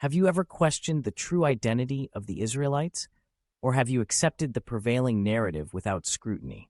Have you ever questioned the true identity of the Israelites? Or have you accepted the prevailing narrative without scrutiny?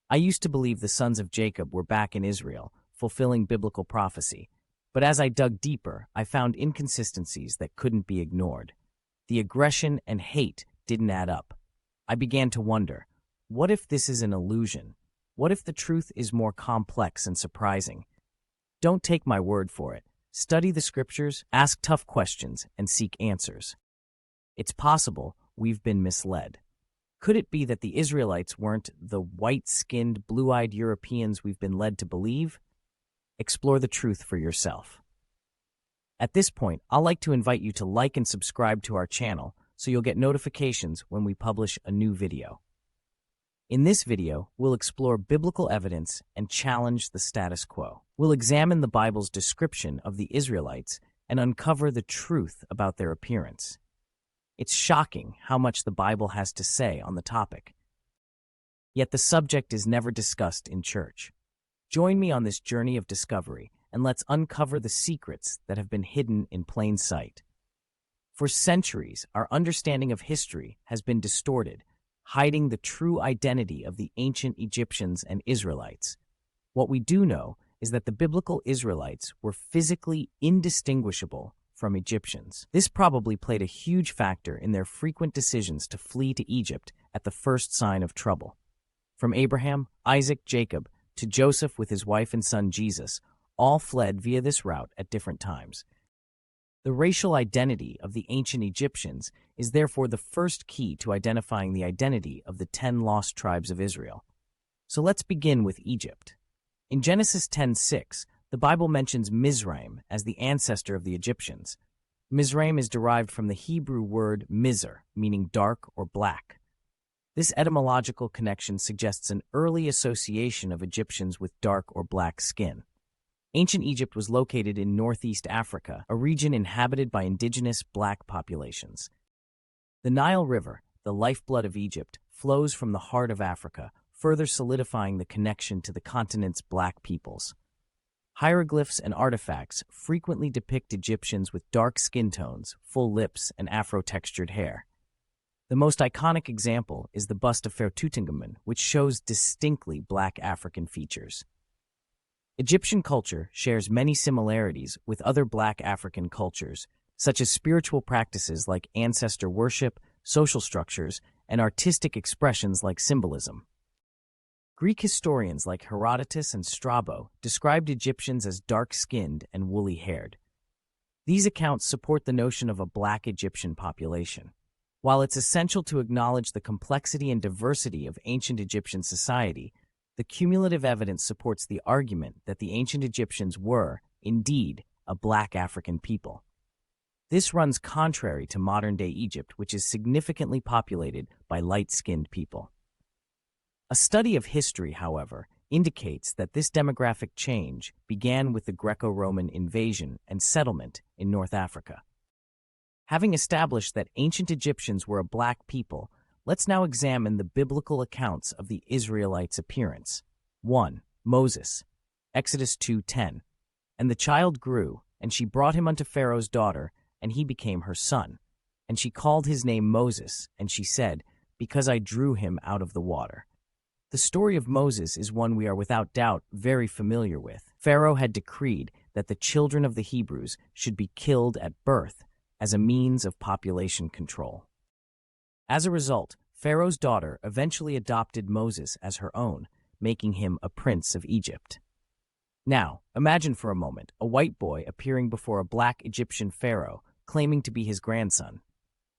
I used to believe the sons of Jacob were back in Israel, fulfilling biblical prophecy. But as I dug deeper, I found inconsistencies that couldn't be ignored. The aggression and hate didn't add up. I began to wonder, what if this is an illusion? What if the truth is more complex and surprising? Don't take my word for it. Study the scriptures, ask tough questions, and seek answers. It's possible we've been misled. Could it be that the Israelites weren't the white-skinned, blue-eyed Europeans we've been led to believe? Explore the truth for yourself. At this point, I'd like to invite you to like and subscribe to our channel so you'll get notifications when we publish a new video. In this video, we'll explore biblical evidence and challenge the status quo. We'll examine the Bible's description of the Israelites and uncover the truth about their appearance. It's shocking how much the Bible has to say on the topic. Yet the subject is never discussed in church. Join me on this journey of discovery, and let's uncover the secrets that have been hidden in plain sight. For centuries, our understanding of history has been distorted, hiding the true identity of the ancient Egyptians and Israelites. What we do know is that the biblical Israelites were physically indistinguishable from Egyptians. This probably played a huge factor in their frequent decisions to flee to Egypt at the first sign of trouble. From Abraham, Isaac, Jacob, to Joseph with his wife and son Jesus, all fled via this route at different times. The racial identity of the ancient Egyptians is therefore the first key to identifying the identity of the 10 lost tribes of Israel. So let's begin with Egypt. In Genesis 10:6, the Bible mentions Mizraim as the ancestor of the Egyptians. Mizraim is derived from the Hebrew word mizr, meaning dark or black. This etymological connection suggests an early association of Egyptians with dark or black skin. Ancient Egypt was located in northeast Africa, a region inhabited by indigenous black populations. The Nile River, the lifeblood of Egypt, flows from the heart of Africa, further solidifying the connection to the continent's black peoples. Hieroglyphs and artifacts frequently depict Egyptians with dark skin tones, full lips, and afro-textured hair. The most iconic example is the bust of Pharaoh Tutankhamun, which shows distinctly black African features. Egyptian culture shares many similarities with other black African cultures, such as spiritual practices like ancestor worship, social structures, and artistic expressions like symbolism. Greek historians like Herodotus and Strabo described Egyptians as dark-skinned and woolly-haired. These accounts support the notion of a black Egyptian population. While it's essential to acknowledge the complexity and diversity of ancient Egyptian society, the cumulative evidence supports the argument that the ancient Egyptians were, indeed, a black African people. This runs contrary to modern-day Egypt, which is significantly populated by light-skinned people. A study of history, however, indicates that this demographic change began with the Greco-Roman invasion and settlement in North Africa. Having established that ancient Egyptians were a black people, let's now examine the biblical accounts of the Israelites' appearance. 1. Moses, Exodus 2:10. And the child grew, and she brought him unto Pharaoh's daughter, and he became her son. And she called his name Moses, and she said, Because I drew him out of the water. The story of Moses is one we are without doubt very familiar with. Pharaoh had decreed that the children of the Hebrews should be killed at birth as a means of population control. As a result, Pharaoh's daughter eventually adopted Moses as her own, making him a prince of Egypt. Now, imagine for a moment a white boy appearing before a black Egyptian pharaoh, claiming to be his grandson.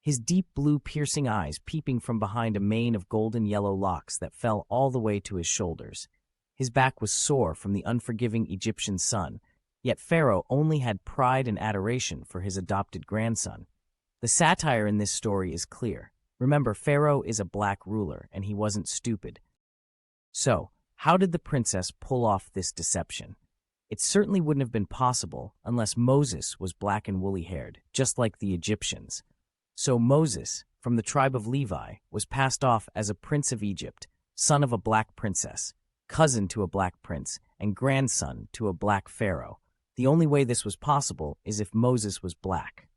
His deep blue piercing eyes peeping from behind a mane of golden yellow locks that fell all the way to his shoulders. His back was sore from the unforgiving Egyptian sun, yet Pharaoh only had pride and adoration for his adopted grandson. The satire in this story is clear. Remember, Pharaoh is a black ruler, and he wasn't stupid. So, how did the princess pull off this deception? It certainly wouldn't have been possible unless Moses was black and woolly-haired, just like the Egyptians. So Moses, from the tribe of Levi, was passed off as a prince of Egypt, son of a black princess, cousin to a black prince, and grandson to a black pharaoh. The only way this was possible is if Moses was black.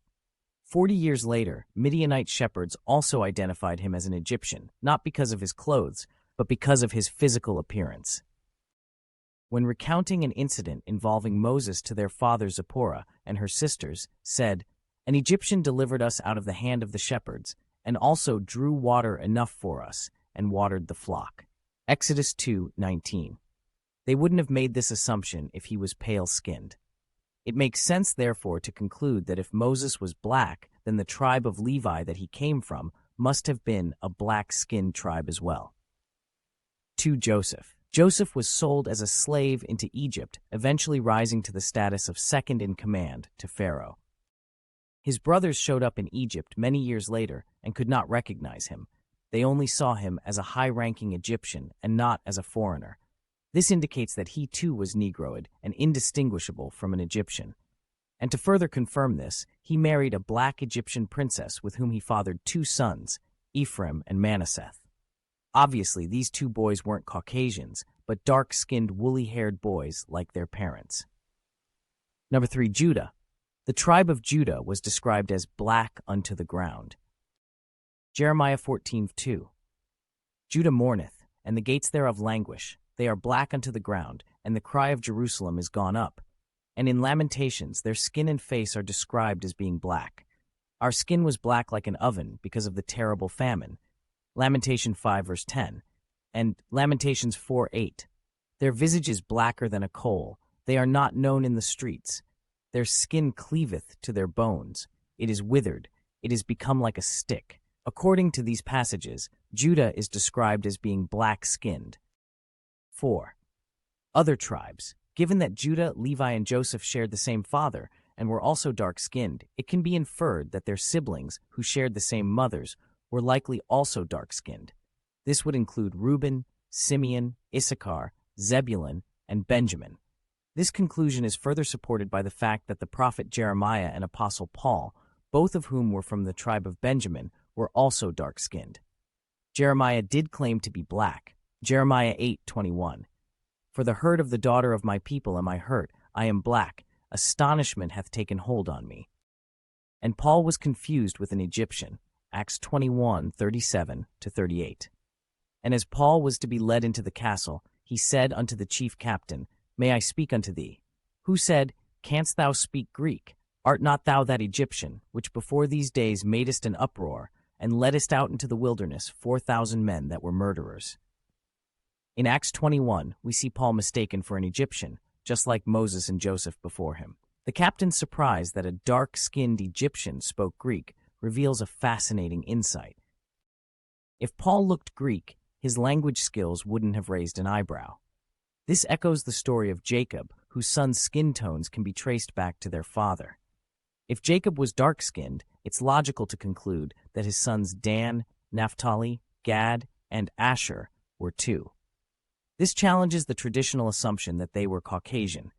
40 years later, Midianite shepherds also identified him as an Egyptian, not because of his clothes, but because of his physical appearance. When recounting an incident involving Moses to their father Zipporah and her sisters, said, "An Egyptian delivered us out of the hand of the shepherds, and also drew water enough for us, and watered the flock." Exodus 2:19. They wouldn't have made this assumption if he was pale-skinned. It makes sense, therefore, to conclude that if Moses was black, then the tribe of Levi that he came from must have been a black-skinned tribe as well. 2. Joseph. Joseph was sold as a slave into Egypt, eventually rising to the status of second in command to Pharaoh. His brothers showed up in Egypt many years later and could not recognize him. They only saw him as a high-ranking Egyptian and not as a foreigner. This indicates that he too was Negroid and indistinguishable from an Egyptian. And to further confirm this, he married a black Egyptian princess with whom he fathered 2 sons, Ephraim and Manasseh. Obviously, these 2 boys weren't Caucasians, but dark-skinned, woolly-haired boys like their parents. Number 3. Judah. The tribe of Judah was described as black unto the ground. Jeremiah 14:2. Judah mourneth, and the gates thereof languish. They are black unto the ground, and the cry of Jerusalem is gone up. And in Lamentations their skin and face are described as being black. Our skin was black like an oven because of the terrible famine. Lamentation 5 verse 10, and Lamentations 4:8. Their visage is blacker than a coal. They are not known in the streets. Their skin cleaveth to their bones. It is withered. It is become like a stick. According to these passages, Judah is described as being black-skinned. 4. Other tribes. Given that Judah, Levi, and Joseph shared the same father and were also dark-skinned, it can be inferred that their siblings, who shared the same mothers, were likely also dark-skinned. This would include Reuben, Simeon, Issachar, Zebulun, and Benjamin. This conclusion is further supported by the fact that the prophet Jeremiah and apostle Paul, both of whom were from the tribe of Benjamin, were also dark-skinned. Jeremiah did claim to be black. Jeremiah 8:21. For the hurt of the daughter of my people am I hurt, I am black, astonishment hath taken hold on me. And Paul was confused with an Egyptian. Acts 21:37-38. And as Paul was to be led into the castle, he said unto the chief captain, May I speak unto thee? Who said, Canst thou speak Greek? Art not thou that Egyptian, which before these days madest an uproar, and leddest out into the wilderness 4,000 men that were murderers? In Acts 21, we see Paul mistaken for an Egyptian, just like Moses and Joseph before him. The captain's surprise that a dark-skinned Egyptian spoke Greek reveals a fascinating insight. If Paul looked Greek, his language skills wouldn't have raised an eyebrow. This echoes the story of Jacob, whose son's skin tones can be traced back to their father. If Jacob was dark-skinned, it's logical to conclude that his sons Dan, Naphtali, Gad, and Asher were too. This challenges the traditional assumption that they were Caucasian.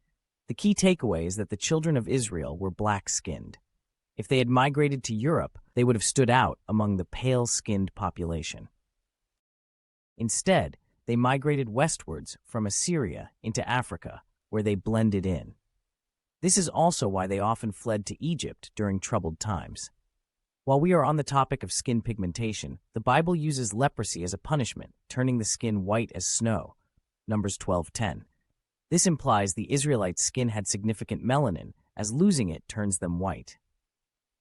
The key takeaway is that the children of Israel were black-skinned. If they had migrated to Europe, they would have stood out among the pale-skinned population. Instead, they migrated westwards from Assyria into Africa, where they blended in. This is also why they often fled to Egypt during troubled times. While we are on the topic of skin pigmentation, the Bible uses leprosy as a punishment, turning the skin white as snow. Numbers 12:10. This implies the Israelites' skin had significant melanin, as losing it turns them white.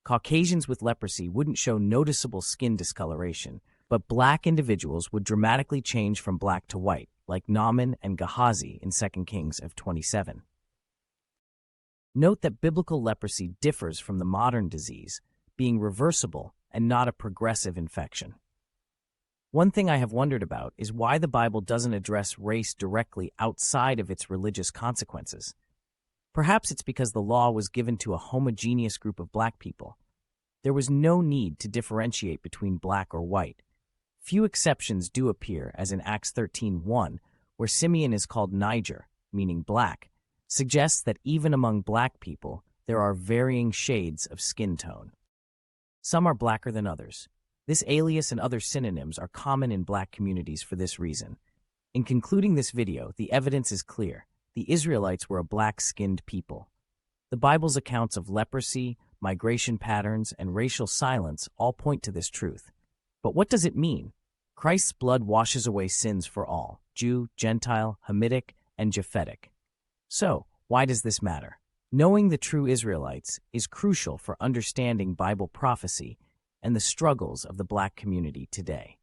Caucasians with leprosy wouldn't show noticeable skin discoloration, but black individuals would dramatically change from black to white, like Naaman and Gehazi in 2 Kings 27. Note that biblical leprosy differs from the modern disease, being reversible and not a progressive infection. One thing I have wondered about is why the Bible doesn't address race directly outside of its religious consequences. Perhaps it's because the law was given to a homogeneous group of black people. There was no need to differentiate between black or white. Few exceptions do appear, as in Acts 13:1, where Simeon is called Niger, meaning black, suggests that even among black people, there are varying shades of skin tone. Some are blacker than others. This alias and other synonyms are common in black communities for this reason. In concluding this video, the evidence is clear. The Israelites were a black-skinned people. The Bible's accounts of leprosy, migration patterns, and racial silence all point to this truth. But what does it mean? Christ's blood washes away sins for all, Jew, Gentile, Hamitic, and Japhetic. So, why does this matter? Knowing the true Israelites is crucial for understanding Bible prophecy and the struggles of the Black community today.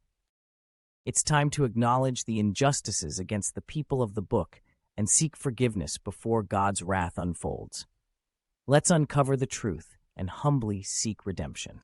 It's time to acknowledge the injustices against the people of the book and seek forgiveness before God's wrath unfolds. Let's uncover the truth and humbly seek redemption.